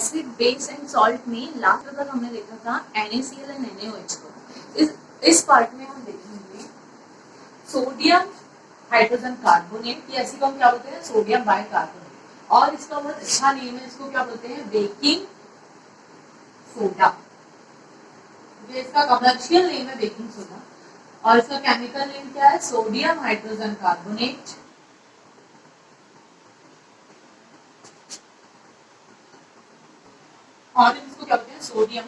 Acid base and salt में last तक हमने देखा था NaCl एंड NaOH को। इस पार्ट में हम देखेंगे सोडियम हाइड्रोजन कार्बोनेट, या इसी को हम क्या बोलते हैं, सोडियम बाइकार्बोनेट। और इसका बहुत अच्छा नेम है, इसको क्या बोलते हैं, बेकिंग सोडा। ये इसका कमर्शियल नेम है बेकिंग सोडा, और इसका केमिकल नेम क्या है, सोडियम हाइड्रोजन कार्बोनेट। और इसको क्या बोलते हैं, सोडियम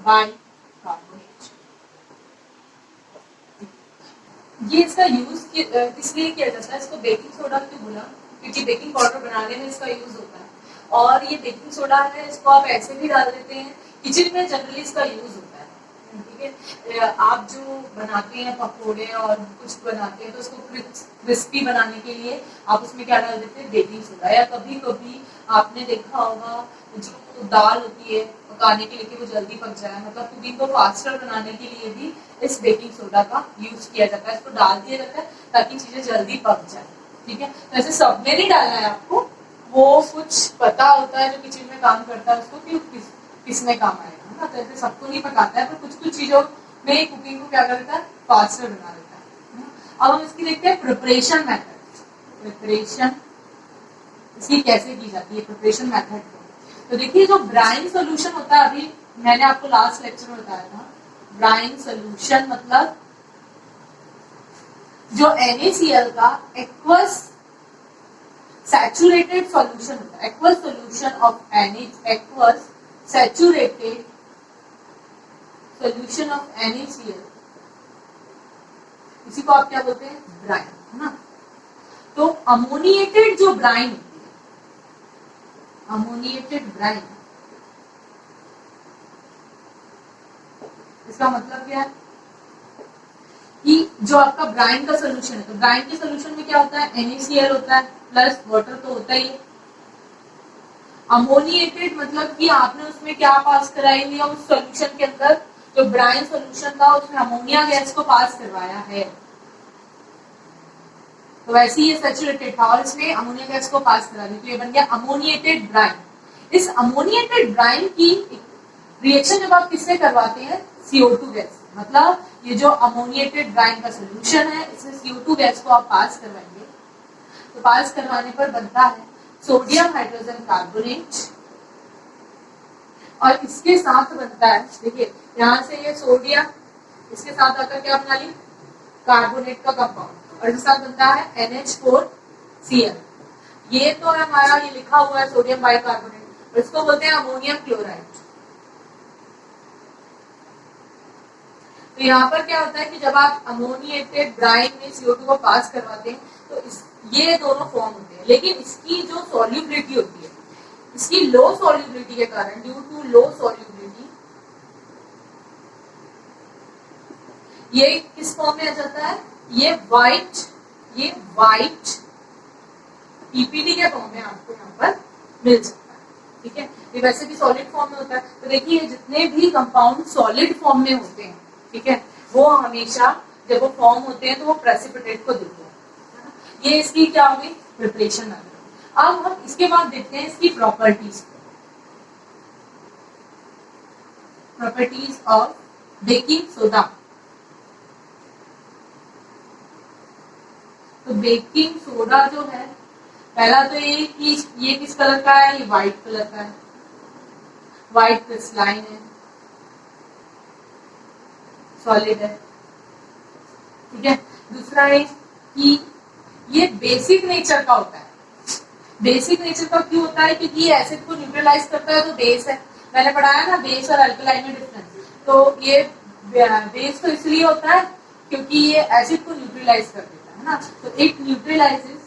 बाइकार्बोनेट। ये इसका यूज इसलिए किया जाता है, इसको बेकिंग सोडा क्यों बोला, क्योंकि बेकिंग पाउडर बनाने में इसका यूज होता है। और ये बेकिंग सोडा है, इसको आप ऐसे भी डाल देते हैं, किचन में जनरली इसका यूज होता है। ठीक है, आप जो बनाते हैं पकौड़े और कुछ बनाते हैं तो उसको क्रिस्पी बनाने के लिए आप उसमें क्या डाल देते हैं, बेकिंग सोडा। या कभी कभी आपने देखा होगा जो दाल होती है पकाने के लिए कि वो जल्दी पक जाए, मतलब कुकिंग को फास्टर बनाने के लिए भी इस बेकिंग सोडा का यूज किया जाता है। इसको डाल दिया जाता है ताकि चीजें जल्दी पक जाए। ठीक है, तो ऐसे सब में नहीं डालना है आपको, वो कुछ पता होता है जो किचन में काम करता है उसको कि किसमें काम आएगा, है ना। तो ऐसे सबको नहीं पकाता है, पर कुछ कुछ चीजों में कुकिंग को क्या करता है, फास्टर बना देता है। अब हम इसकी देखते हैं प्रिपरेशन मेथड। प्रिपरेशन इसकी कैसे की जाती है, प्रिपरेशन मेथड को। तो देखिए, जो ब्राइन सोल्यूशन होता है, अभी मैंने आपको लास्ट लेक्चर में बताया था, ब्राइन सोल्यूशन मतलब जो NaCl का एक्वस सैचुरेटेड सॉल्यूशन होता है, aqueous solution of aqueous saturated solution of NaCl, इसी को आप क्या बोलते हैं, ब्राइन, है ना। तो अमोनिएटेड जो ब्राइन होती है, अमोनिएटेड ब्राइन, इसका मतलब क्या है कि जो आपका ब्राइन का सोल्यूशन है, तो ब्राइन के सोल्यूशन में क्या होता है, NaCl होता है प्लस वाटर तो होता ही है। अमोनिएटेड मतलब कि आपने उसमें क्या पास कराई है, उस सोल्यूशन के अंदर जो ब्राइन सोल्यूशन था उसमें अमोनिया गैस को पास करवाया है। तो वैसे ही ये सैचुरेटेड था और इसमें अमोनिया गैस को पास करा दी, तो ये बन गया अमोनिएटेड ब्राइन। इस अमोनिएटेड ब्राइन की रिएक्शन जब आप किससे करवाते हैं, CO2 गैस, मतलब ये जो अमोनिएटेड ब्राइन का सोल्यूशन है इसमें CO2 गैस को आप पास करवाएंगे, तो पास करवाने पर बनता है सोडियम हाइड्रोजन कार्बोनेट। और इसके साथ बनता है, देखिए यहाँ से ये सोडियम, इसके साथ आकर क्या बना ली, कार्बोनेट का कंपाउंड, और इसके साथ बनता है NH4Cl। ये तो है हमारा, ये लिखा हुआ है सोडियम बाइकार्बोनेट, और इसको बोलते हैं अमोनियम क्लोराइड। तो यहाँ पर क्या होता है कि जब आप अमोनिएटेड ब्राइन में CO2 को पास करवाते हैं तो ये दोनों फॉर्म होते हैं, लेकिन इसकी जो सॉल्युबिलिटी होती है, इसकी लो सॉल्युबिलिटी के कारण, ड्यू टू लो सॉल्युबिलिटी, ये किस फॉर्म में आ जाता है, ये व्हाइट PPT के फॉर्म में आपको यहाँ पर मिल सकता है। ठीक है, ये वैसे भी सॉलिड फॉर्म में होता है। तो देखिए, जितने भी कंपाउंड सॉलिड फॉर्म में होते हैं, ठीक है, वो हमेशा जब वो फॉर्म होते हैं तो वो प्रेसिपिटेट को देते हैं। ये इसकी क्या होगी, प्रिपरेशन मेथड। अब हम इसके बाद देखते हैं इसकी properties, properties of baking soda. तो बेकिंग सोडा जो है, पहला तो ये किस कलर का है, ये व्हाइट कलर का है, व्हाइट क्रिस्टलाइन है, सॉलिड है। ठीक है, दूसरा है कि ये बेसिक नेचर का होता है। बेसिक नेचर का क्यों होता है, क्योंकि ये एसिड को न्यूट्रलाइज करता है, तो बेस है, मैंने पढ़ाया ना बेस और अल्कलाइन में डिफरेंस। तो ये बेस तो इसलिए होता है क्योंकि ये एसिड को न्यूट्रलाइज कर देता है ना, तो इट न्यूट्रलाइजेस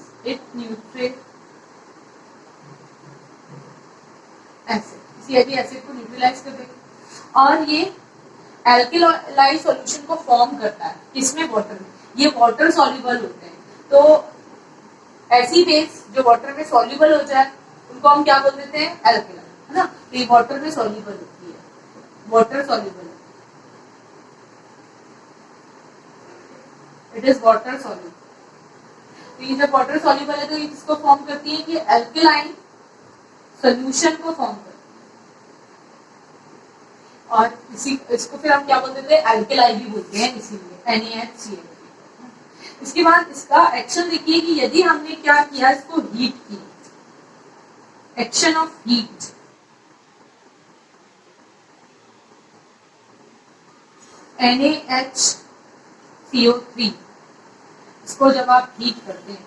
एसिड, ये भी एसिड को न्यूट्रलाइज कर देगा। और ये एल्कलाइन सॉल्यूशन को फॉर्म करता है, किसमें, वाटर में। ये वाटर सॉल्युबल होते हैं, तो ऐसी बेस जो वाटर में सॉल्युबल हो जाए उनको हम क्या बोल देते हैं, एल्कलाइन, है ना। तो ये वाटर में सॉल्युबल होती है, water soluble, it is water soluble. तो ये जब वाटर सॉल्युबल है तो ये किसको फॉर्म करती है कि एल्कलाइन सोल्यूशन को फॉर्म करते हैं। और इसको फिर हम क्या बोलते थे, एल्केलाई भी बोलते हैं, इसीलिए NaHCl। इसके बाद इसका एक्शन देखिए कि यदि हमने क्या किया, इसको हीट किया, एक्शन ऑफ हीट, NaHCO3, इसको जब आप हीट करते हैं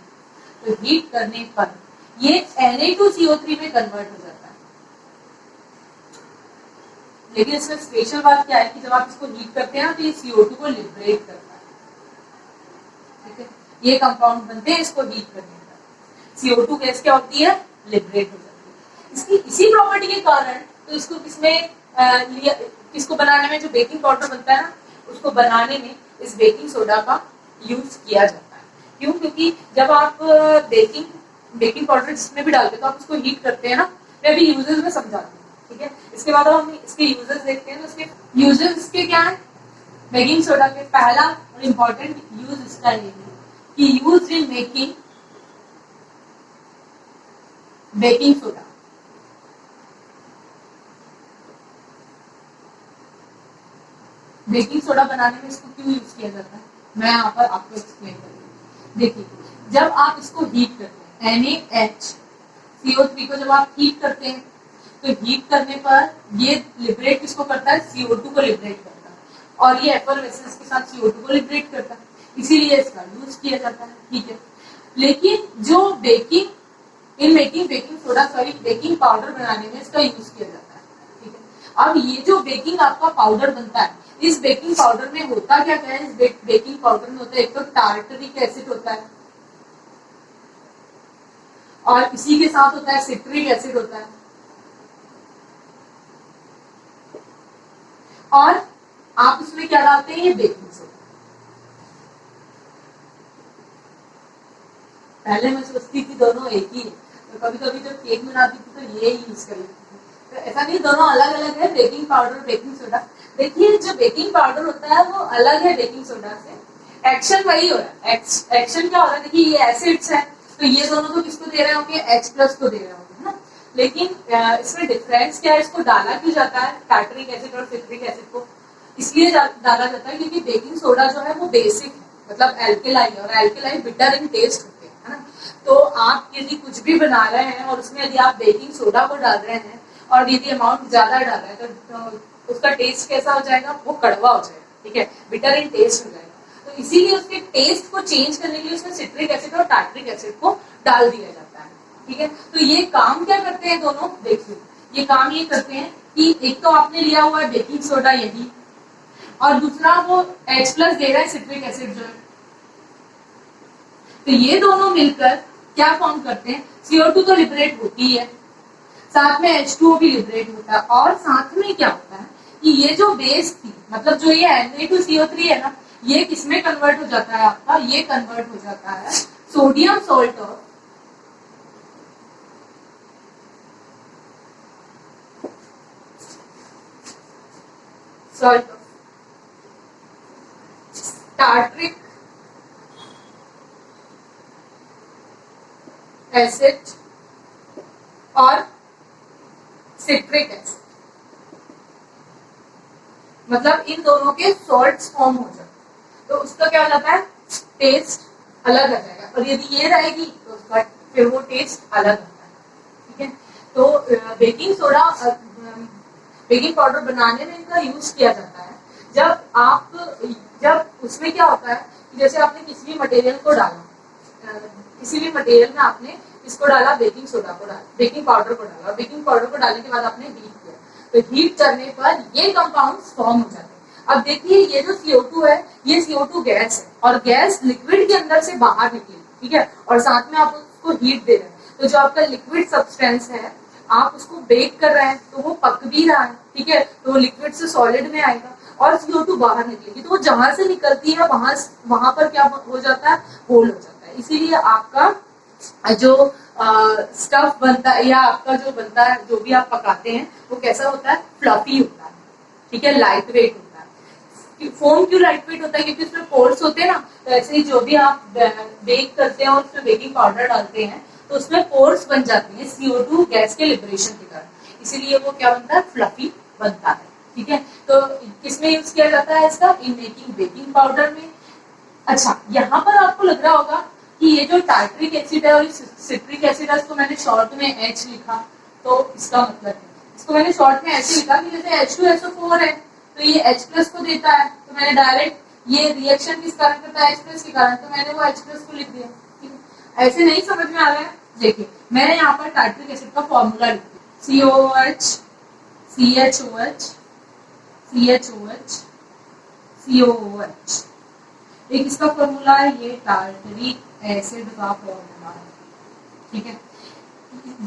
तो हीट करने पर ये Na2CO3 में कन्वर्ट हो जाता है। लेकिन इसमें स्पेशल बात क्या है कि जब आप इसको हीट करते हैं तो ये CO2 को लिबरेट करता है, ठीक है। ये कंपाउंड बनते हैं इसको हीट करने पर, CO2 गैस क्या होती है, लिबरेट हो जाती है। इसकी इसी प्रॉपर्टी के कारण तो इसको किसको बनाने में, जो बेकिंग पाउडर बनता है ना, उसको बनाने में इस बेकिंग सोडा का यूज किया जाता है। क्यों? क्योंकि जब आप बेकिंग पाउडर जिसमें भी डालते हैं तो आप उसको हीट करते हैं ना, मैं अभी यूजेस में समझाती हूँ, ठीक है। इसके बाद हम इसके यूजेस देखते हैं। तो इसके यूजेस इसके क्या है, बेकिंग सोडा के पहला और इम्पोर्टेंट यूज इसका ये है कि use in making baking soda. Baking soda बनाने में इसको क्यों यूज किया जाता है, मैं यहाँ पर आपको एक्सप्लेन करूंगी। देखिए, जब आप इसको हीट करते हैं, NaHCO3 को जब आप हीट करते हैं तो हीट करने पर ये लिबरेट किसको करता है, CO2 को लिबरेट करता है, और ये एफरवेसेंस के साथ CO2 को लिबरेट करता है, इसीलिए इसका यूज किया जाता है, ठीक है। लेकिन जो बेकिंग सोडा बेकिंग पाउडर बनाने में इसका यूज किया जाता है, ठीक है। अब ये जो बेकिंग आपका पाउडर बनता है, इस बेकिंग पाउडर में होता क्या क्या है, इस बेकिंग पाउडर में होता है, एक तो टार्टरिक एसिड होता है, और इसी के साथ होता है सिट्रिक एसिड होता है, और आप इसमें क्या डालते हैं, ये बेकिंग सोडा। पहले मैं सोचती थी दोनों एक ही है, तो कभी कभी जब केक बनाती थी तो ये यूज कर लेती थी, तो ऐसा नहीं, दोनों अलग अलग है, बेकिंग पाउडर बेकिंग सोडा। देखिए, जो बेकिंग पाउडर होता है वो अलग है बेकिंग सोडा से, एक्शन वही हो रहा है। एक्शन क्या हो रहा है, देखिए ये एसिड्स है, तो ये दोनों तो किसको दे रहे होंगे, H+ को दे रहे होंगे, है ना। लेकिन इसमें डिफरेंस क्या है, इसको डाला क्यों जाता है, टार्टरिक एसिड और सिट्रिक एसिड को इसलिए डाला जाता है क्योंकि बेकिंग सोडा जो है वो बेसिक है, मतलब एल्केलाई, और एल्केलाई बिटर इन टेस्ट होते हैं, है ना। तो आप यदि कुछ भी बना रहे हैं और उसमें यदि आप बेकिंग सोडा को डाल रहे हैं और यदि अमाउंट ज्यादा डाल रहे हैं तो उसका टेस्ट कैसा हो जाएगा, वो कड़वा हो जाएगा, ठीक है, बिटर इन टेस्ट हो जाएगा। तो इसीलिए उसके टेस्ट को चेंज करने के लिए उसमें सिट्रिक एसिड और टार्टरिक एसिड को डाल दिया जाता है, ठीक है। तो ये काम क्या करते हैं दोनों, देखिए ये काम ये करते हैं कि एक तो आपने लिया हुआ है बेकिंग सोडा यही, और दूसरा वो H+ दे रहा है सिट्रिक एसिड जो है, तो ये दोनों मिलकर क्या फॉर्म करते हैं, CO2 तो लिबरेट होती है, साथ में H2O भी लिबरेट होता है, और साथ में क्या होता है कि ये जो बेस थी, मतलब जो ये Na2CO3 है ना, ये किसमें कन्वर्ट हो जाता है आपका, ये कन्वर्ट हो जाता है सोडियम सॉल्ट और टार्टरिक एसिड और सिट्रिक एसिड, मतलब इन दोनों के सॉल्ट्स फॉर्म हो जाते हैं, तो उसका क्या हो जाता है, टेस्ट अलग आ जाएगा, और यदि ये रहेगी तो उसका फिर वो टेस्ट अलग आता है, ठीक है। तो बेकिंग सोडा बेकिंग पाउडर बनाने में इनका यूज किया जाता है। जब उसमें क्या होता है कि जैसे आपने किसी भी मटेरियल को डाला, किसी भी मटेरियल में आपने इसको डाला, बेकिंग सोडा को डाला, बेकिंग पाउडर को डाला, बेकिंग पाउडर को डालने के बाद आपने हीट किया, तो हीट करने पर ये कंपाउंड्स फॉर्म हो जाते हैं। अब देखिए, ये जो CO2 है, ये CO2 गैस है, और गैस लिक्विड के अंदर से बाहर निकलेगी, ठीक है, और साथ में आप उसको हीट दे रहे हैं, तो जो आपका लिक्विड सब्सटेंस है, आप उसको बेक कर रहे हैं तो वो पक भी रहा है, ठीक है, तो वो लिक्विड से सॉलिड में आएगा और CO2 बाहर निकलेगी, तो वो जहां से निकलती है वहां पर क्या हो जाता है, होल हो जाता है। इसीलिए आपका जो स्टफ बनता है या आपका जो बनता है, जो भी आप पकाते हैं, वो कैसा होता है, फ्लफी होता है, ठीक है, लाइट वेट होता है। फोम क्यों लाइट वेट होता है, क्योंकि उसमें पोर्स होते हैं ना, तो ऐसे ही जो भी आप बेक करते हैं और उसमें बेकिंग पाउडर डालते हैं तो उसमें पोर्स बन जाती हैं CO2 गैस के लिबरेशन के कारण, इसीलिए वो क्या बनता है, फ्लफी बनता है। ठीक है, तो किसमें यूज किया जाता है इसका, इन मेकिंग बेकिंग पाउडर में। अच्छा, यहाँ पर आपको लग रहा होगा कि ये जो टार्ट्रिक एसिड है और सिट्रिक एसिड है उसको मैंने शॉर्ट में H लिखा, तो इसका मतलब है, इसको मैंने शॉर्ट में ऐसे लिखा कि जैसे H2SO4 है तो ये H प्लस को देता है, तो मैंने डायरेक्ट ये रिएक्शन किस कारण करता है, H प्लस के कारण, तो मैंने वो H प्लस को लिख दिया। ठीक है, ऐसे नहीं समझ में आ रहा है, देखिए मैंने यहाँ पर टार्ट्रिक एसिड का फॉर्मूला लिख दिया, COOH CHOH CHOH COOH, एक इसका फॉर्मूला है, ये टार्टरिक एसिड का फॉर्मूला है। ठीक है,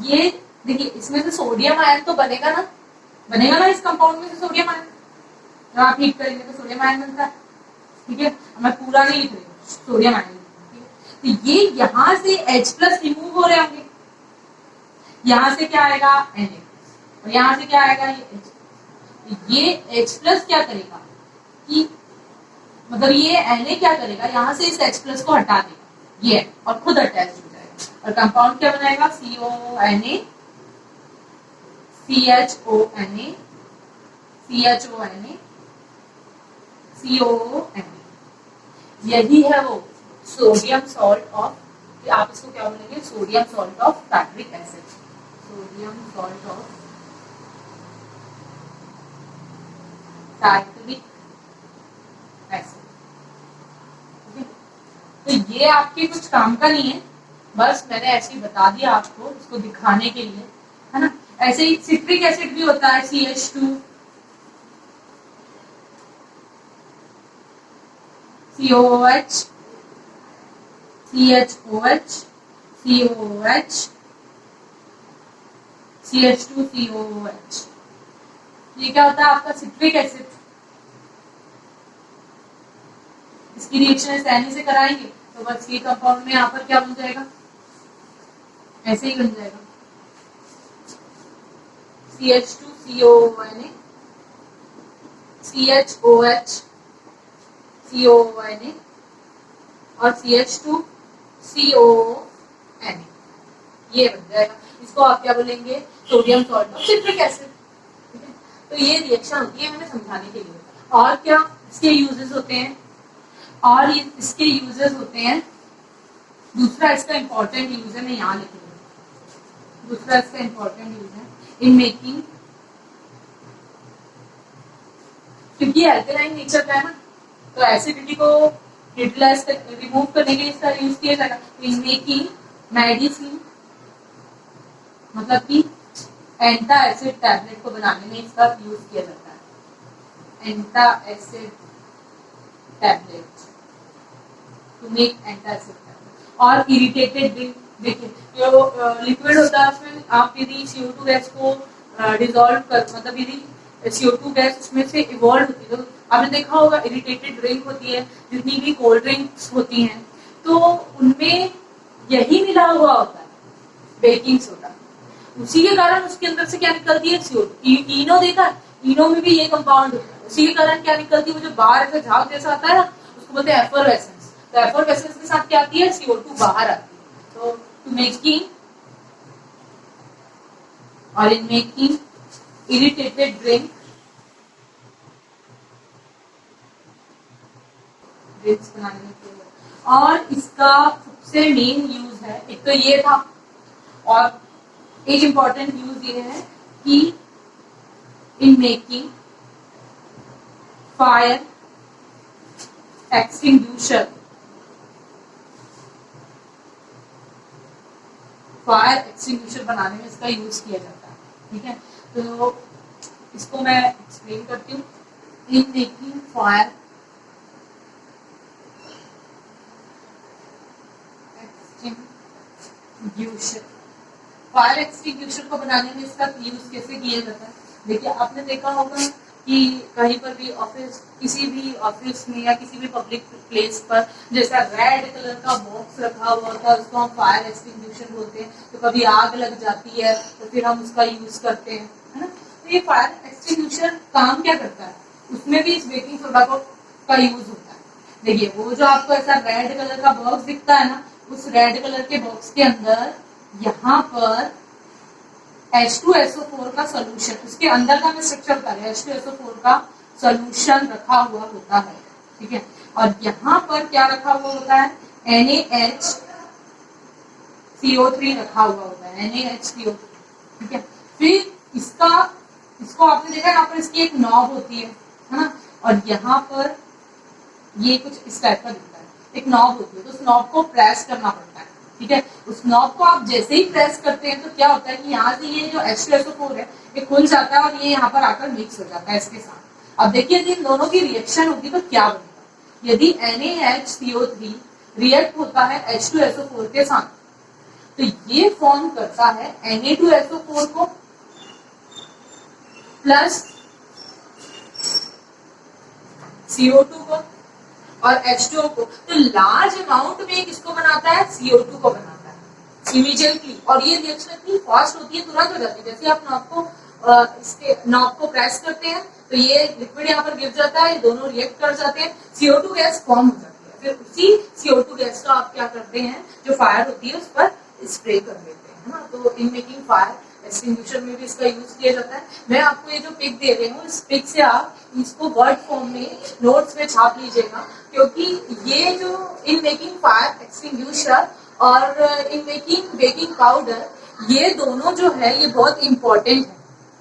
ये देखिए इसमें से सोडियम आयन तो बनेगा ना इस कंपाउंड में से सोडियम आयन, जब आप हीट करेंगे तो सोडियम आयन बनता है। ठीक है, मैं पूरा नहीं लिख रही, सोडियम आयन। ठीक है, तो ये यहाँ से H प्लस रिमूव हो रहे होंगे, यहाँ से क्या आएगा Na, और यहाँ से क्या आएगा ये H। ये H प्लस क्या करेगा कि मतलब ये Na क्या करेगा, यहाँ से इस H प्लस को हटा देगा ये, और खुद अटैच हो जाएगा, और कंपाउंड क्या बनाएगा, CONA CHONA CHONA COONA, यही है वो सोडियम सॉल्ट ऑफ, आप इसको क्या बोलेंगे, sodium salt of tartaric acid, sodium salt of tartaric acid. तो ये आपके कुछ काम का नहीं है, बस मैंने ऐसे ही बता दिया आपको, इसको दिखाने के लिए, है ना। ऐसे ही सिट्रिक एसिड भी होता है, CH2 COOH CHOH COOH CH2 COOH, ये क्या होता है आपका सिट्रिक एसिड। इसकी रिएक्शन सैनी से कराएंगे तो बस ये कंपाउंड में यहाँ पर क्या बन जाएगा, ऐसे ही बन जाएगा, CH2COONA CHOH COONA और CH2COONA, ये बन जाएगा। इसको आप क्या बोलेंगे, sodium salt of citric acid. ठीक है, तो ये रिएक्शन होती है, मैंने समझाने के लिए। और क्या इसके यूजेस होते हैं, और ये इसके यूजेस होते हैं, दूसरा इसका इंपॉर्टेंट यूज है, मैं यहाँ लिख रही हूँ, दूसरा इसका इंपॉर्टेंट यूज है इन मेकिंग, क्योंकि अल्कलाइन नेचर का है ना, तो एसिडिटी को न्यूट्रलाइज रिमूव करने के लिए इसका यूज किया जाएगा। इन मेकिंग मेडिसिन, मतलब कि एंटा एसिड टैबलेट को बनाने में इसका यूज किया जाता है, antacid tablet to make antacid tablet. और इरिटेटेड ड्रिंक, देखिए जो लिक्विड होता है उसमें आप यदि CO2 गैस को डिसॉल्व कर, मतलब यदि CO2 गैस उसमें से इवॉल्व होती है, तो आपने देखा होगा इरिटेटेड ड्रिंक होती है, जितनी भी कोल्ड ड्रिंक्स होती हैं, तो उनमें यही मिला हुआ होता है, बेकिंग सोडा। उसी के कारण उसके अंदर से क्या निकलती है, CO2। इनो देखा, इनो में भी ये कंपाउंड होता है, उसी के कारण क्या निकलती है, वो जो बाहर ऐसा झाग जैसा आता है ना, उसको बोलते हैं एफरवेसेंस। तो एफरवेसेंस के साथ क्या आती है, CO2 बाहर आती है। तो टू मेकिंग और in making irritated drink, drinks बनाने में, और इसका सबसे मेन यूज है, एक तो ये था, और एक इंपॉर्टेंट यूज ये है कि in making fire extinguisher, fire extinguisher बनाने में इसका यूज किया जाता है। ठीक है, तो इसको मैं एक्सप्लेन करती हूँ। In making fire extinguisher, fire extinguisher को बनाने में इसका यूज कैसे किया जाता है, देखिए आपने देखा होगा कि कहीं पर भी ऑफिस, किसी भी ऑफिस में या किसी भी पब्लिक प्लेस पर जैसा रेड कलर का बॉक्स रखा हुआ होता है, उसको हम फायर एक्सटिंग्विशर बोलते हैं। तो कभी आग लग जाती है तो फिर हम उसका यूज करते हैं, है ना। तो ये फायर एक्सटिंग्विशर काम क्या करता है, उसमें भी इस बेकिंग सोडा का यूज होता है। देखिए वो जो आपको ऐसा रेड कलर का बॉक्स दिखता है ना, उस रेड कलर के बॉक्स के अंदर यहाँ पर H2SO4 का सोल्यूशन, उसके अंदर का मैं स्ट्रक्चर बता रही हूँ, H2SO4 का सोल्यूशन रखा हुआ होता है, ठीक है। और यहाँ पर क्या रखा हुआ होता है, NaHCO3 रखा हुआ होता है, NaHCO3, ठीक है। फिर इसको आपने देखा यहाँ पर इसकी एक नॉब होती है ना, और यहाँ पर ये कुछ इस टाइप का दिखता है, एक नॉब होती है, तो उस नॉब को प्रेस करना पड़ता है, ठीक है। उस नॉब को आप जैसे ही प्रेस करते हैं तो क्या होता है कि यहाँ से ये जो H2SO4 है ये खुल जाता है और ये यहाँ पर आकर मिक्स हो जाता है इसके साथ। अब देखिए यदि इन दोनों की रिएक्शन होगी तो क्या बनेगा, यदि NaHCO3 रिएक्ट होता है H2SO4 के साथ तो ये फॉर्म करता है Na2SO4 को प्लस CO2 को और H2O को, तो लार्ज अमाउंट में किसको बनाता है, CO2 को बनाता है इमीडिएटली। और ये रिएक्शन इतनी फास्ट होती है, तुरंत हो जाती है। जैसे आप इसके नॉब को प्रेस करते हैं तो ये लिक्विड यहाँ पर गिर जाता है, दोनों रिएक्ट कर जाते हैं, CO2 गैस फॉर्म हो जाती है। फिर उसी CO2 गैस का आप क्या करते हैं, जो फायर होती है उस पर स्प्रे कर देते हैं, है ना। तो इन मेकिंग फायर एक्सटिंग्विशर में भी इसका यूज किया जाता है। मैं आपको ये जो पिक दे रही हूँ, इस पिक से आप इसको वर्ड फॉर्म में नोट्स में छाप लीजिएगा, क्योंकि ये जो इन मेकिंग फायर एक्सटिंग्विशर और इन मेकिंग बेकिंग पाउडर, ये दोनों जो है ये बहुत इंपॉर्टेंट है,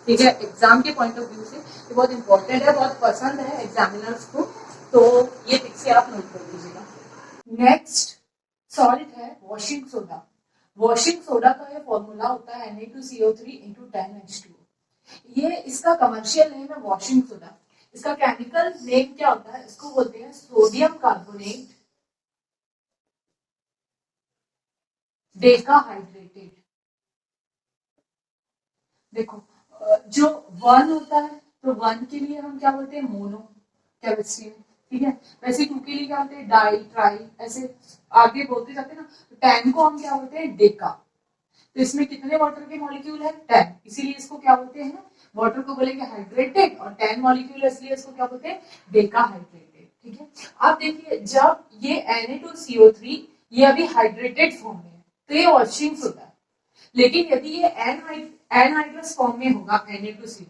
ठीक है। एग्जाम के पॉइंट ऑफ व्यू से ये बहुत इंपॉर्टेंट है, बहुत पसंद है एग्जामिनर्स को, तो ये पिक से आप नोट कर लीजिएगा। नेक्स्ट सॉल्ट है वॉशिंग सोडा। वॉशिंग सोडा का ये फॉर्मूला होता है Na2CO3 into 10H2O। ये इसका कमर्शियल नेम है वॉशिंग सोडा। इसका केमिकल नेम क्या होता है, इसको बोलते हैं सोडियम कार्बोनेट डेकाहाइड्रेटेड। देखो जो वन होता है तो वन के लिए हम क्या बोलते हैं, मोनो केमिस्ट्री में, ठीक है। वैसे टू के लिए क्या बोलते हैं, डाई ट्राई, ऐसे आगे बोलते जाते हैं ना। तो 10 को हम क्या बोलते हैं, डेका। तो इसमें कितने वाटर के मॉलिक्यूल है, 10, इसीलिए इसको क्या बोलते हैं, वाटर को बोलेंगे हाइड्रेटेड, और 10 मॉलिक्यूल है इसलिए इसको क्या बोलते हैं, डेका हाइड्रेटेड, ठीक है। अब देखिए जब ये Na2CO3 ये अभी हाइड्रेटेड फॉर्म में है तो ये वॉशिंग सोडा है। लेकिन यदि ये एनहाइड्रस फॉर्म में होगा Na2CO3,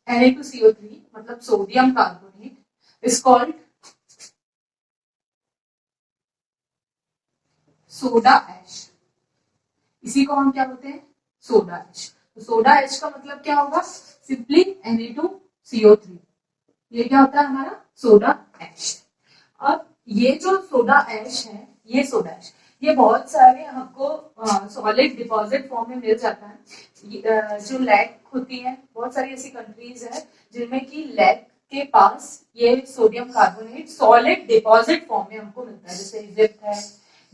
Na2CO3 मतलब sodium carbonate is called soda ash. इसी को हम क्या बोलते हैं, सोडा ऐश। तो सोडा ऐश का मतलब क्या होगा, सिंपली Na2CO3, ये क्या होता है हमारा सोडा ऐश। अब ये जो सोडा ऐश है, ये सोडा ऐश ये बहुत सारे हमको सॉलिड डिपॉजिट फॉर्म में मिल जाता है। जो लेक होती है, बहुत सारी ऐसी कंट्रीज है जिनमें कि लेक के पास ये sodium carbonate solid deposit form में हमको मिलता है। जैसे इजिप्ट है,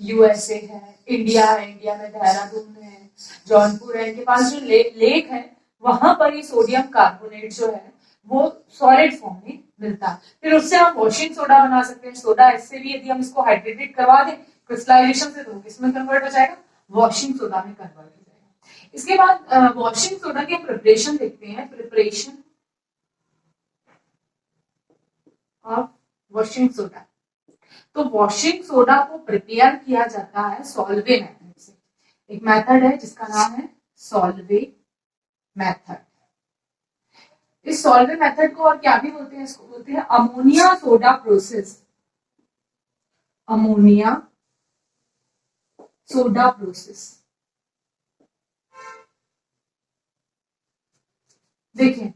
यूएसए है, इंडिया है, इंडिया में देहरादून है, जौनपुर है, इनके पास जो लेक है वहां पर ये सोडियम कार्बोनेट जो है वो सॉलिड फॉर्म में मिलता है। फिर उससे हम वॉशिंग सोडा बना सकते हैं। सोडा इससे भी यदि हम इसको हाइड्रेटेड करवा दें क्रिस्टलाइजेशन से तो किसमें कन्वर्ट हो जाएगा, वॉशिंग सोडा में कन्वर्ट हो जाएगा। इसके बाद वॉशिंग सोडा के प्रिपरेशन देखते हैं, प्रिपरेशन ऑफ वॉशिंग सोडा। तो वॉशिंग सोडा को प्रिपेयर किया जाता है सॉल्वे मेथड से। एक मेथड है जिसका नाम है सॉल्वे मेथड। इस सॉल्वे मेथड को और क्या भी बोलते हैं, इसको बोलते हैं ammonia soda process. Ammonia soda process. देखिए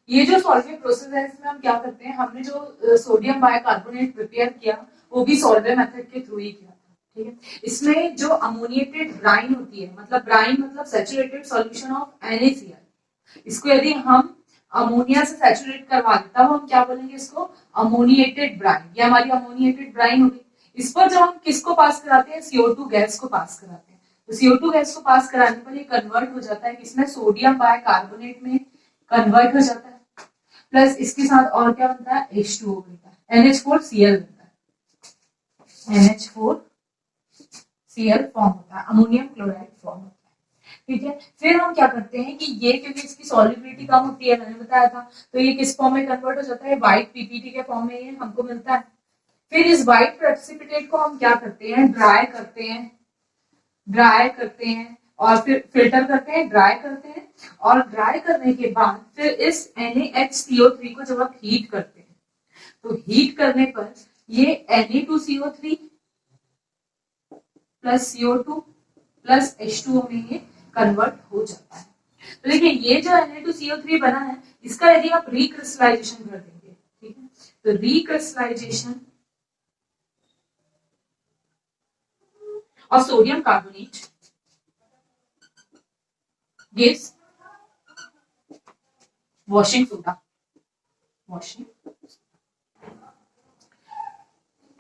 ये जो सॉल्वे प्रोसेस है इसमें हम क्या करते हैं, हमने जो सोडियम बाइकार्बोनेट प्रिपेयर किया वो भी सॉल्वे मेथड के थ्रू ही किया था, ठीक है। इसमें जो अमोनिएटेड ब्राइन होती है, मतलब ब्राइन मतलब सैचुरेटेड सॉल्यूशन ऑफ NaCl, इसको यदि हम अमोनिया से सैचुरेट करवा देता हो हम क्या बोलेंगे, इसको अमोनिएटेड ब्राइन। ये हमारी अमोनिएटेड ब्राइन होगी। इस पर जब हम किसको पास कराते हैं, CO2 गैस को पास कराते हैं। तो CO2 गैस को पास कराने पर ये कन्वर्ट हो जाता है किसमें, सोडियम बाइकार्बोनेट में कन्वर्ट हो जाता है। प्लस इसके साथ और क्या बनता है, H2O बनता है, NH4Cl बनता है, NH4Cl फॉर्म होता है, अमोनियम क्लोराइड फॉर्म होता है, ठीक है। फिर हम क्या करते हैं कि ये क्योंकि इसकी सॉल्युबिलिटी कम होती है, मैंने बताया था, तो ये किस फॉर्म में कन्वर्ट हो जाता है, व्हाइट PPT के फॉर्म में ये हमको मिलता है। फिर इस व्हाइट प्रेसिपिटेट को हम क्या करते हैं, ड्राई करते हैं और फिर फिल्टर करते हैं, ड्राई करते हैं, और ड्राई करने के बाद फिर इस NaHCO3 को जब आप हीट करते हैं तो हीट करने पर ये Na2CO3 plus CO2 plus H2O में ये कन्वर्ट हो जाता है। तो देखिए ये जो Na2CO3 बना है इसका यदि आप रिक्रिस्टलाइजेशन कर देंगे, ठीक है, तो recrystallisation of sodium carbonate gives washing soda.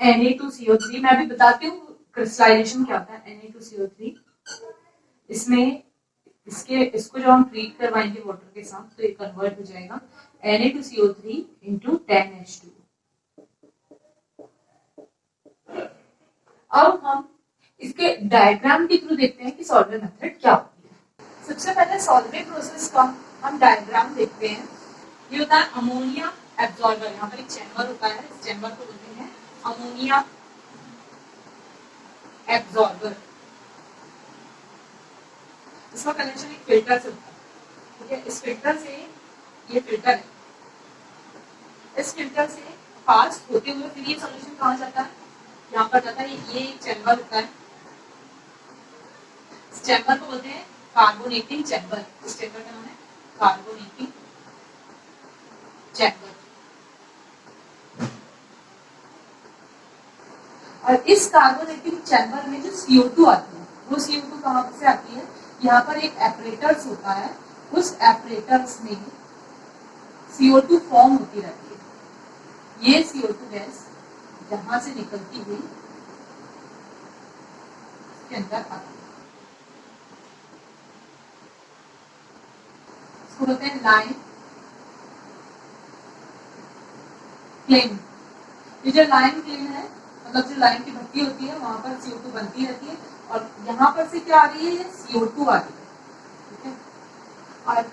Na2CO3 मैं भी बताती हूँ क्रिस्टलाइजेशन क्या होता है। Na2CO3 इसमें इसको जो हम ट्रीट करवाएंगे वाटर के साथ तो ये कन्वर्ट हो जाएगा Na2CO3 into 10H2। अब हम इसके डायग्राम के थ्रू देखते हैं कि सॉल्वे मेथड क्या होती है। सबसे पहले सॉल्वे प्रोसेस का हम डायग्राम देखते हैं। ये होता है अमोनिया एब्जॉर्बर, यहाँ पर एक चैम्बर होता है, इस चैम्बर को बोलते हैं अमोनिया एब्जॉर्बर। इसका कनेक्शन एक फिल्टर से होता है, ठीक है, इस फिल्टर से, ये फिल्टर है, इस फिल्टर से पास होते हुए फिर ये सॉल्यूशन कहाँ जाता है, यहाँ पर जाता है। ये एक चैम्बर होता है, इस चैम्बर को बोलते हैं कार्बोनेटिंग चैम्बर। इस चैम्बर का नाम है कार्बोनेटिंग चैम्बर। और इस कार्बोनेटिंग चैम्बर में जो CO2 आती है वो CO2 कहाँ से आती है, यहाँ पर एक एपरेटर्स होता है, उस एपरेटर्स में CO2 फॉर्म होती रहती है। ये CO2 गैस यहां से निकलती हुई इसके अंदर आती है, इसको बोलते हैं लाइम क्लेम। ये जो लाइम क्लेम है मतलब जो लाइम की भट्टी होती है वहां पर CO2 बनती रहती है और यहाँ पर से क्या आ रही है, ये CO2 आ रही है, ठीक है। और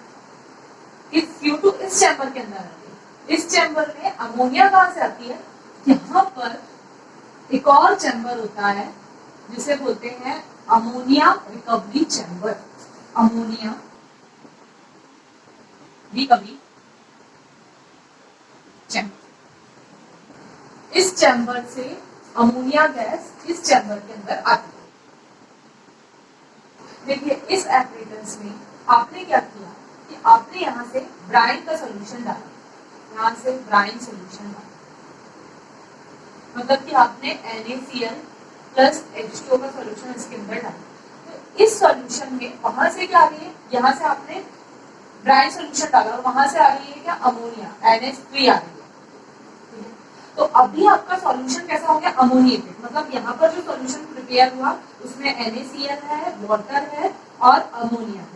इस CO2 इस चैम्बर के अंदर आती है। इस चैम्बर में अमोनिया कहाँ से आती है, यहाँ पर एक और चैम्बर होता है जिसे बोलते हैं ammonia recovery chamber. Ammonia recovery chamber. इस चैम्बर से अमोनिया गैस इस चैम्बर के अंदर आती है। देखिए इस एपरेटर्स में आपने क्या किया कि आपने यहाँ से ब्राइन का सॉल्यूशन डाला, यहाँ से ब्राइन सॉल्यूशन डाला, मतलब कि आपने NaCl प्लस H2O का सॉल्यूशन इसके अंदर डाला। तो इस सॉल्यूशन में वहां से क्या आ रही है, यहाँ से आपने ब्राइन सॉल्यूशन डाला और वहां से आ रही है क्या, अमोनिया NH3 आ रही है। तो अभी आपका सॉल्यूशन कैसा हो गया, अमोनिएटेड, मतलब यहाँ पर जो सॉल्यूशन प्रिपेयर हुआ उसमें NaCl है, वाटर है और अमोनिया है,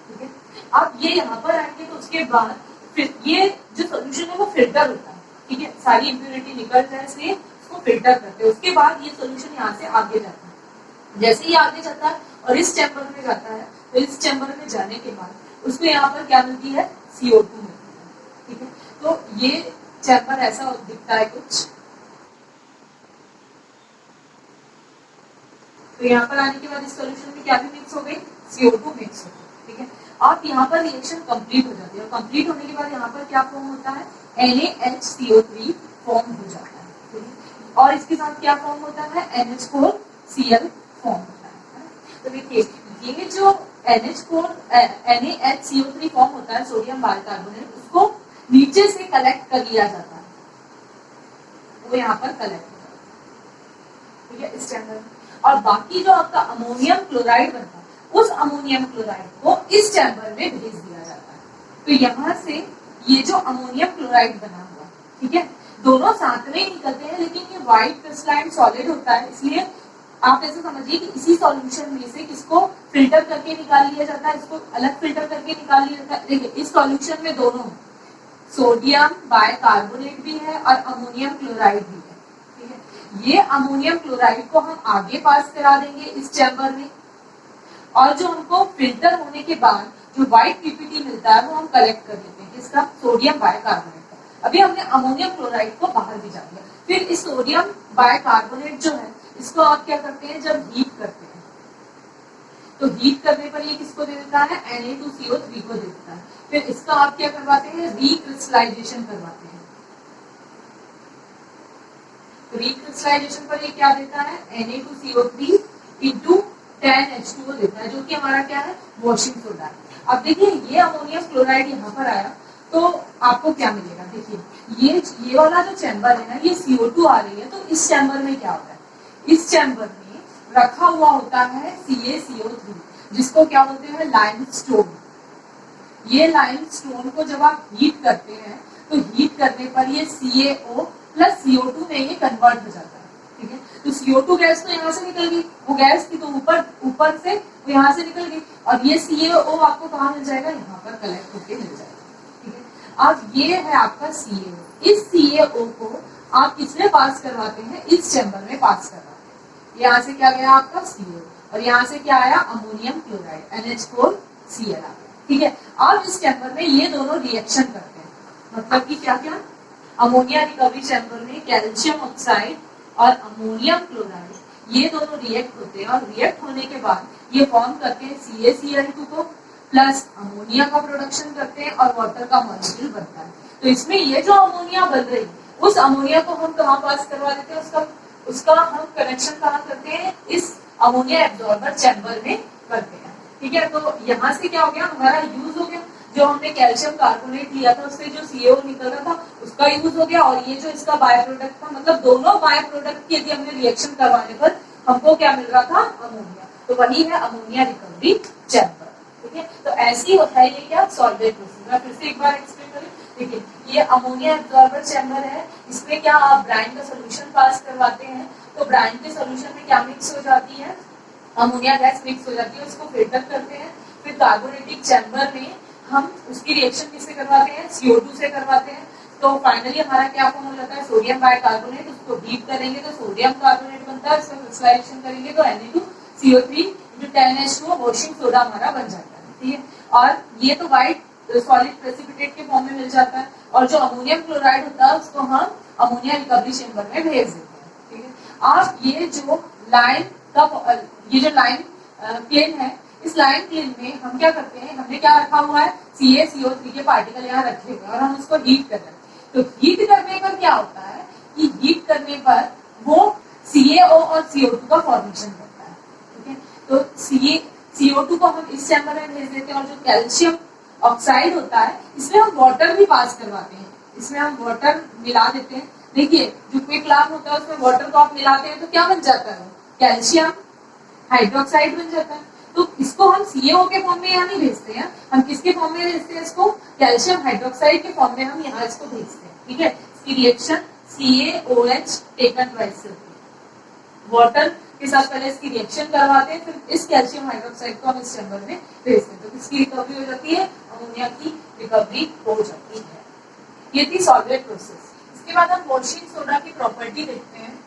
ठीक है। अब ये यहाँ पर आएंगे तो उसके बाद फिर ये जो सॉल्यूशन है वो फिल्टर होता है, ठीक है, सारी इम्प्योरिटी निकल जाए से उसको फिल्टर करते हैं। उसके बाद ये सॉल्यूशन यहाँ से आगे जाता है। जैसे ही आगे जाता है और इस चैम्बर में जाता है तो इस चैम्बर में जाने के बाद उसको यहाँ पर क्या मिलती है, CO2 मिलती है, ठीक है। तो ये चैम्बर ऐसा दिखता है कुछ। तो यहाँ पर आने के बाद इस सॉल्यूशन में क्या भी मिक्स हो गई, CO2 मिक्स हो गई, ठीक है। अब यहाँ पर रिएक्शन कंप्लीट हो जाती है और कंप्लीट होने के बाद यहाँ पर क्या फॉर्म होता है, NaHCO3 फॉर्म हो जाता है, ठीक है। और इसके साथ क्या फॉर्म होता है, NH4Cl फॉर्म होता है। तो देखिए ये जो NaHCO3 फॉर्म होता है सोडियम बाइकार्बोनेट, उसको नीचे से कलेक्ट कर लिया जाता है, वो यहाँ पर कलेक्ट होता है, ठीक है, इस चैम्बर में। और बाकी जो आपका अमोनियम क्लोराइड बनता है उस अमोनियम क्लोराइड को इस चैम्बर में भेज दिया जाता है। तो यहाँ से ये जो अमोनियम क्लोराइड बना हुआ, ठीक है, दोनों साथ में ही निकलते हैं लेकिन ये व्हाइट क्रिस्टलाइन सॉलिड होता है, इसलिए आप ऐसे समझिए कि इसी सॉल्यूशन में से किसको फिल्टर करके निकाल लिया जाता है, इसको अलग फिल्टर करके निकाल लिया जाता है। देखिए इस सॉल्यूशन में दोनों सोडियम बाइकार्बोनेट भी है और अमोनियम क्लोराइड भी है, ठीक है। ये अमोनियम क्लोराइड को हम आगे पास करा देंगे इस चैम्बर में और जो हमको फिल्टर होने के बाद जो व्हाइट पीपीटी मिलता है वो हम कलेक्ट कर लेते हैं, इसका सोडियम बाइकार्बोनेट का। अभी हमने अमोनियम क्लोराइड को बाहर भिजा दिया। फिर इस सोडियम बाइकार्बोनेट जो है इसको आप क्या करते हैं, जब हीट करते हैं तो हीट करने पर ये किसको दे देता है, Na2CO3 को दे देता है। फिर इसका आप क्या करवाते हैं, रिक्रिस्टलाइजेशन करवाते हैं। रिक्रिस्टलाइजेशन पर ये क्या देता है, Na2CO3 इंटू 10H2O देता है, जो कि हमारा क्या है, वॉशिंग सोडा है। अब देखिए ये अमोनियम क्लोराइड यहाँ पर आया तो आपको क्या मिलेगा, देखिए ये वाला जो चैम्बर है ना, ये CO2 आ रही है, तो इस चैम्बर में क्या होता है, इस चैम्बर में रखा हुआ होता है CaCO3, जिसको क्या बोलते हैं, लाइमस्टोन। ये लाइमस्टोन को जब आप हीट करते हैं तो हीट करने पर ये CaO प्लस CO2 में ये कन्वर्ट हो जाता है, ठीक है। तो CO2 गैस तो यहाँ से निकल गई, वो गैस की तो ऊपर से वो यहाँ से निकल गई, और ये CaO आपको कहाँ मिल जाएगा, यहाँ पर कलेक्ट होके मिल जाएगा, ठीक है। अब ये है आपका CaO, इस CaO को आप किसमें पास करवाते हैं, इस चैम्बर में पास करवाते हैं। यहाँ से क्या गया आपका CO, और यहाँ से क्या आया, अमोनियम क्लोराइड NH4Cl आ गया, ठीक है। अब इस चैम्बर में ये दोनों रिएक्शन करते हैं, मतलब कि क्या क्या, अमोनिया रिकवरी चैम्बर में कैल्शियम ऑक्साइड और अमोनियम क्लोराइड ये दोनों रिएक्ट होते हैं, और रिएक्ट होने के बाद ये फॉर्म करते हैं CaCl2 को, प्लस अमोनिया का प्रोडक्शन करते हैं और वाटर का मॉलिक्यूल बनता है। तो इसमें ये जो अमोनिया बन रही है उस अमोनिया को हम कहाँ पास करवा देते हैं, उसका हम कनेक्शन कहाँ करते हैं, इस अमोनिया एब्जॉर्बर चैम्बर में करते हैं, ठीक है। तो यहाँ से क्या हो गया, हमारा यूज हो गया, जो हमने कैल्शियम कार्बोनेट लिया था उससे जो CO निकल रहा था उसका यूज हो गया, और ये जो इसका बाय प्रोडक्ट था, मतलब दोनों बाय प्रोडक्ट की यदि हमने रिएक्शन करवाने पर हमको क्या मिल रहा था, अमोनिया। तो वही है अमोनिया रिकवरी चैम्बर, ठीक है। तो ऐसी होता है ये क्या, सॉल्वेट प्रोसेस। मैं फिर से एक बार एक्सप्लेन करूँ, देखिए ये अमोनिया एब्जॉर्बर चैम्बर है, इसमें क्या आप ब्राइन का सोल्यूशन पास करवाते हैं, तो ब्राइन के सोल्यूशन में क्या मिक्स हो जाती है, अमोनिया गैस मिक्स हो जाती है, उसको फिल्टर करते हैं। फिर कार्बोनेटिक चैम्बर में हम उसकी रिएक्शन किससे करवाते हैं, CO2 से करवाते हैं। तो फाइनली हमारा क्या फॉर्म हो जाता है, सोडियम बाइकार्बोनेट, उसको हीट करेंगे तो सोडियम कार्बोनेट बनता है, उसका क्रिस्टलाइजेशन करेंगे तो Na2CO3 into 10H2O washing soda हमारा बन जाता है, ठीक है। और ये तो व्हाइट सॉलिड प्रेसिपिटेट के फॉर्म में मिल जाता है, और जो अमोनियम क्लोराइड होता है उसको हम अमोनिया रिकवरी चैम्बर में भेज देते हैं, ठीक है। आप ये जो लाइन का, ये जो लाइन प्लेन है, इस लाइन प्लेन में हम क्या करते हैं, हमने क्या रखा हुआ है, CaCO3 के पार्टिकल यहाँ रखे हुए हैं, और हम उसको हीट कर रहे हैं। तो हीट करने पर क्या होता है कि हीट करने पर वो CaO और CO2 का फॉर्मेशन करता है, ठीक है। तो CO2 को हम इस चैम्बर में भेज देते हैं, और जो कैल्शियम ऑक्साइड होता है इसमें हम वाटर भी पास करवाते हैं, इसमें हम वाटर मिला देते हैं। देखिए जो क्विक लैम होता है उसमें वाटर को आप मिलाते हैं तो क्या बन जाता है, कैल्शियम हाइड्रोक्साइड बन जाता है। तो इसको हम CaO के फॉर्म में यहाँ नहीं भेजते हैं, हम किसके फॉर्म में भेजते हैं, इसको कैल्शियम हाइड्रोक्साइड के फॉर्म में हम यहाँ इसको भेजते हैं, ठीक है। इसकी reaction CaOH taken twice water के साथ पहले इसकी रिएक्शन करवाते हैं, फिर इस कैल्शियम हाइड्रोक्साइड को हम इस चैम्बर में भेजते हैं, तो इसकी रिकवरी हो जाती है, अमोनिया की रिकवरी हो जाती है। ये थी सॉल्वेट प्रोसेस। इसके बाद हम वॉशिंग सोडा की प्रॉपर्टी देखते हैं,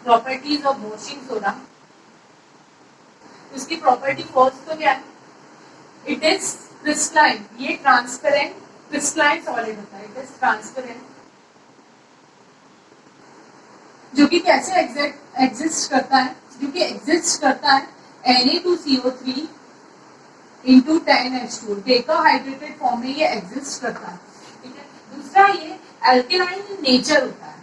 प्रॉपर्टीज ऑफ वॉशिंग सोडा। इसकी प्रॉपर्टी फर्स्ट तो क्या है, इट इज क्रिस्टलाइन, ये ट्रांसपेरेंट क्रिस्टलाइन सॉलिड होता है, इट इज ट्रांसपेरेंट, जो कि कैसे एग्जिस्ट करता है, जो कि एग्जिस्ट करता है Na2CO3 इंटू 10H2, डेकाहाइड्रेटेड फॉर्म में ये एग्जिस्ट करता है, ठीक है। दूसरा ये एल्केलाइन इन नेचर होता है,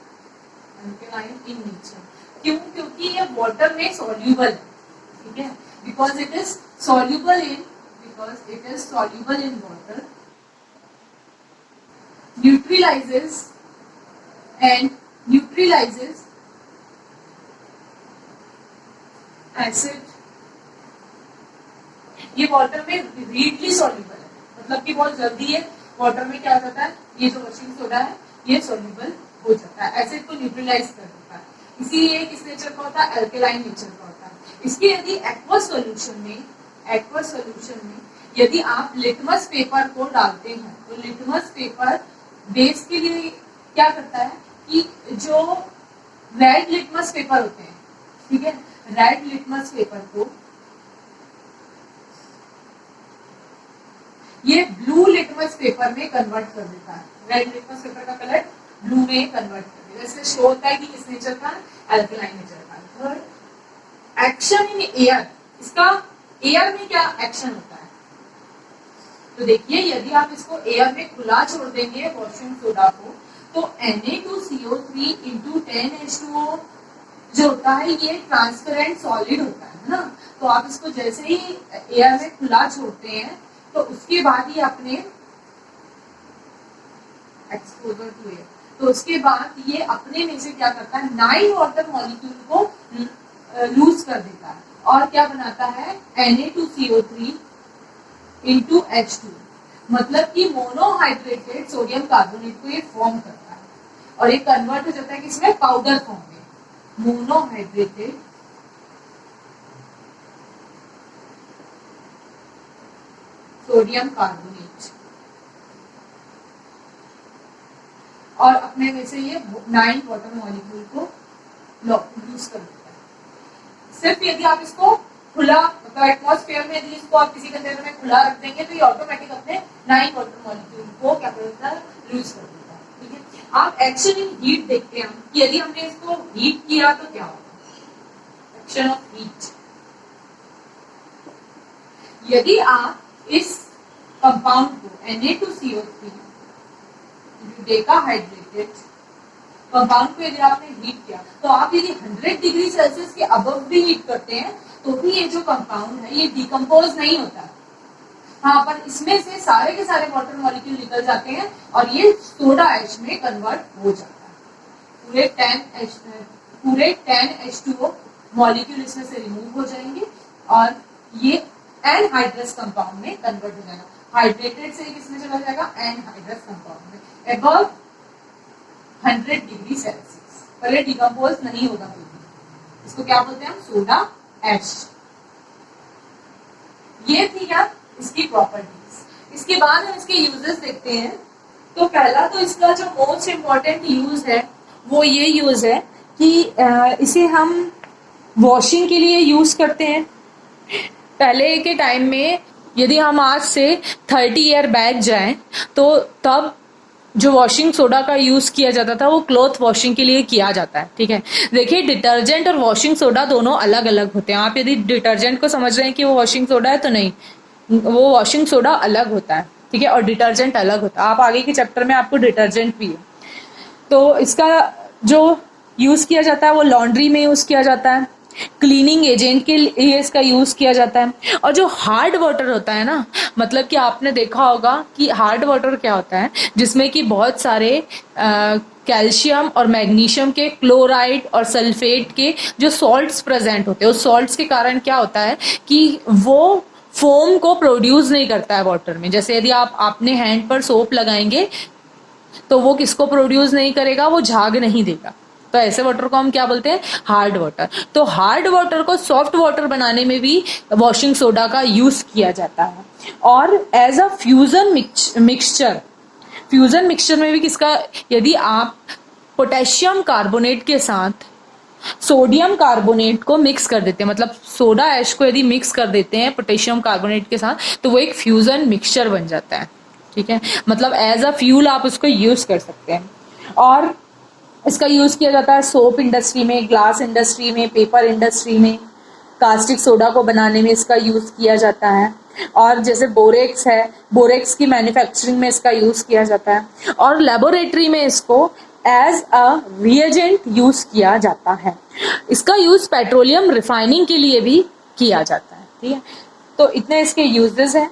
एल्केलाइन इन नेचर, क्यों, क्योंकि ये वाटर में सॉल्यूबल है, ठीक है, because it is soluble in water, neutralises acid, ये वाटर में रीडली सॉल्यूबल है, मतलब कि बहुत जल्दी ये वाटर में क्या हो जाता है, ये जो वॉशिंग सोडा है ये सॉल्यूबल हो जाता है, एसिड को न्यूट्रलाइज कर देता है, इसीलिए किस नेचर का होता है, एल्केलाइन नेचर का होता है। इसके यदि एक्वस सॉल्यूशन में यदि आप लिटमस पेपर को डालते हैं तो लिटमस पेपर बेस के लिए क्या करता है कि जो रेड लिटमस पेपर होते हैं, ठीक है, रेड लिटमस पेपर को ये ब्लू लिटमस पेपर में कन्वर्ट कर देता है, रेड लिटमस पेपर का कलर ब्लू में कन्वर्ट कर देता है। इससे शो होता है कि किस नेचर का, अल्कलाइन नेचर का। थर्ड, एक्शन इन एयर, इसका एयर में क्या एक्शन होता है? तो देखिए यदि आप इसको एयर में खुला छोड़ देंगे वॉशिंग सोडा को, तो Na2CO3 into 10H2O जो होता है ये ट्रांसपेरेंट सॉलिड होता है ना। तो आप इसको जैसे ही एयर में खुला छोड़ते हैं तो उसके बाद ही अपने एक्सपोजर टू एयर, तो उसके बाद ये अपने में से क्या करता है, 9 वाटर मॉलिक्यूल को लूज कर देता है और क्या बनाता है, Na2CO3 into H2, मतलब कि मोनोहाइड्रेटेड सोडियम कार्बोनेट को ये फॉर्म करता है और ये कन्वर्ट हो जाता है किसमें, पाउडर फॉर्म में, मोनोहाइड्रेटेड सोडियम कार्बोनेट, और अपने में से ये 9 वाटर मॉलिक्यूल को लूज कर देता है। सिर्फ यदि आप इसको खुला, मतलब एटमॉस्फेयर में यदि इसको आप किसी कंटेनर में खुला रख देंगे तो ये ऑटोमेटिक अपने 9 वाटर मॉलिक्यूल को क्या करता है, लूज कर देता है। ठीक है, आप एक्शन इन हीट देखते हैं कि यदि हमने इसको हीट किया तो क्या होगा, एक्शन ऑफ हीट। यदि आप इस कंपाउंड को Na2CO3 डेकाहाइड्रेटेड कंपाउंड को यदि आपने हीट किया, तो आप यदि 100 डिग्री सेल्सियस के अबव भी हीट करते हैं तो भी ये जो कंपाउंड है ये डिकम्पोज नहीं होता। हाँ, पर इसमें से सारे के सारे वाटर मॉलिक्यूल निकल जाते हैं और ये सोडा एच में कन्वर्ट हो जाता है। पूरे 10H2O मॉलिक्यूल इसमें से रिमूव हो जाएंगे और ये एनहाइड्रस कंपाउंड में कन्वर्ट हो जाएगा। हाइड्रेटेड से किसमें चला जाएगा, एनहाइड्रस कंपाउंड में, अबव 100 डिग्री सेल्सियस, पर ये डिकम्पोज नहीं होगा। इसको क्या बोलते हैं हम, सोडा एच। ये थी क्या इसकी प्रॉपर्टीज। इसके बाद हम इसके यूजेस देखते हैं। तो पहला तो इसका जो मोस्ट इम्पोर्टेंट यूज है वो ये यूज है कि इसे हम वॉशिंग के लिए यूज करते हैं। पहले के टाइम में यदि हम आज से 30 ईयर बैक जाएं तो तब जो वॉशिंग सोडा का यूज किया जाता था वो क्लॉथ वॉशिंग के लिए किया जाता है। ठीक है, देखिए डिटर्जेंट और वॉशिंग सोडा दोनों अलग अलग होते हैं। आप यदि डिटर्जेंट को समझ रहे हैं कि वो वॉशिंग सोडा है तो नहीं, वो वॉशिंग सोडा अलग होता है। ठीक है, और डिटर्जेंट अलग होता है। आप आगे के चैप्टर में आपको डिटर्जेंट भी है। तो इसका जो यूज किया जाता है वो लॉन्ड्री में यूज किया जाता है, क्लीनिंग एजेंट के लिए इसका यूज किया जाता है। और जो हार्ड वाटर होता है ना, मतलब कि आपने देखा होगा कि हार्ड वाटर क्या होता है, जिसमें कि बहुत सारे कैल्शियम और मैग्नीशियम के क्लोराइड और सल्फेट के जो सॉल्ट्स प्रेजेंट होते हैं, उस सॉल्ट्स के कारण क्या होता है कि वो फोम को प्रोड्यूस नहीं करता है वाटर में। जैसे यदि आप अपने हैंड पर सोप लगाएंगे तो वो किसको प्रोड्यूस नहीं करेगा, वो झाग नहीं देगा। तो ऐसे वाटर को हम क्या बोलते हैं, हार्ड वाटर। तो हार्ड वाटर को सॉफ्ट वाटर बनाने में भी वॉशिंग सोडा का यूज किया जाता है। और as a fusion mixture, fusion mixture में भी किसका, यदि आप पोटेशियम कार्बोनेट के साथ सोडियम कार्बोनेट को मिक्स कर देते हैं, मतलब सोडा ऐश को यदि मिक्स कर देते हैं पोटेशियम कार्बोनेट के साथ, तो वो एक फ्यूजन मिक्सचर बन जाता है। ठीक है, मतलब एज अ फ्यूल आप उसको यूज कर सकते हैं। और इसका यूज किया जाता है सोप इंडस्ट्री में, ग्लास इंडस्ट्री में, पेपर इंडस्ट्री में, कास्टिक सोडा को बनाने में इसका यूज किया जाता है। और जैसे बोरेक्स है, बोरेक्स की मैन्युफैक्चरिंग में इसका यूज किया जाता है। और लेबोरेटरी में इसको एज अ रिएजेंट यूज किया जाता है। इसका यूज पेट्रोलियम रिफाइनिंग के लिए भी किया जाता है। ठीक है, तो इतने इसके यूजेस हैं।